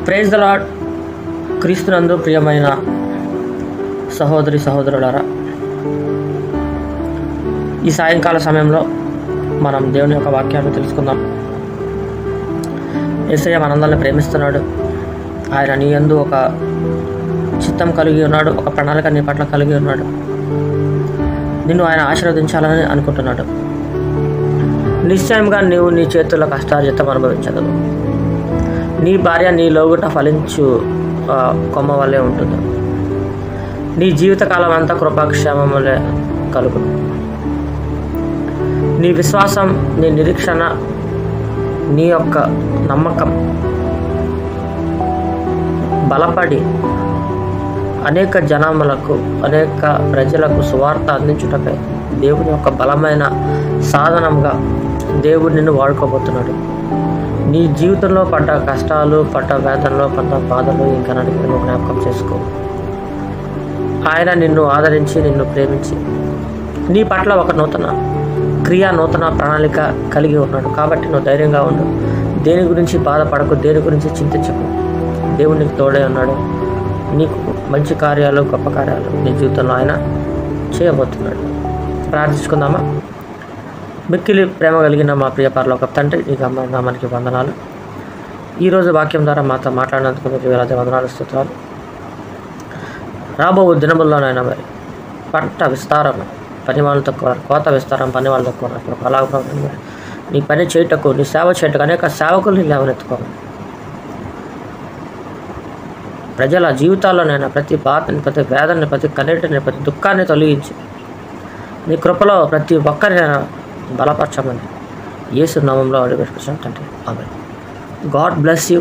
Praise the lord. క్రీస్తునందు ప్రియమైన సహోదరి సహోదరులారా, ఈ సాయంకాల సమయంలో మనం దేవుని యొక్క వాక్యాన్ని తెలుసుకుందాం. యేసయ్య మనందరిని ప్రేమిస్తున్నాడు. ఆయన నీ యందు ఒక చిత్తం కలిగి ఉన్నాడు, ఒక ప్రణాళిక నీ పట్ల కలిగి ఉన్నాడు. నిన్ను ఆయన ఆశీర్వదించాలని అనుకుంటున్నాడు. నిశ్చయంగా నీవు నీ చేతుల్లో కష్టార్జితం అనుభవించగలవు. నీ భార్య నీ లోగుట ఫలించు కొమ్మ వల్లే ఉంటుంది. నీ జీవితకాలం అంతా కృపాక్షేమములే కలుగు. నీ విశ్వాసం, నీ నిరీక్షణ, నీ యొక్క నమ్మకం బలపడి అనేక జనాములకు, అనేక ప్రజలకు సువార్త అందించుటపై దేవుని యొక్క బలమైన సాధనంగా దేవుడు నిన్ను వాడుకోబోతున్నాడు. నీ జీవితంలో పడ్డ కష్టాలు, పడ్డ వేదనలో, పడ్డ బాధలు ఇంకా నువ్వు జ్ఞాపకం చేసుకో. ఆయన నిన్ను ఆదరించి, నిన్ను ప్రేమించి నీ పట్ల ఒక నూతన ప్రణాళిక కలిగి ఉన్నాడు. కాబట్టి నువ్వు ధైర్యంగా ఉండు. దేని గురించి బాధపడకు, దేని గురించి చింతించకు. దేవుడు నీకు తోడే ఉన్నాడు. నీకు మంచి కార్యాలు, గొప్ప కార్యాలు నీ జీవితంలో ఆయన చేయబోతున్నాడు. ప్రార్థించుకుందామా? మిక్కిలి ప్రేమ కలిగిన మా ప్రియ పరలోకపు తండ్రి, నీకు నామానికి వందనాలు. ఈరోజు వాక్యం ద్వారా మాతో మాట్లాడినందుకు మీకు వేలాది వందనాలు, స్తుతులు. రాబో దినముల్లోనైనా మరి పంట విస్తారం, పని వాళ్ళు తక్కువ, కోత విస్తారం, పని వాళ్ళు తక్కువ. అలాగ నీ పని చేయటకు, నీ సేవ చేయటకు అనేక సేవకులు లేవనెత్తుకోవాలి. ప్రజల జీవితాల్లోనైనా ప్రతి బాధని, ప్రతి వేదనని, ప్రతి కన్నీటిని, ప్రతి దుఃఖాన్ని తొలగించి నీ కృపలో ప్రతి ఒక్కరినైనా బలపరచమని యేసు నామంలో అడిగి పెట్టుకుంటాం తండ్రి. ఆమేన్. God bless you.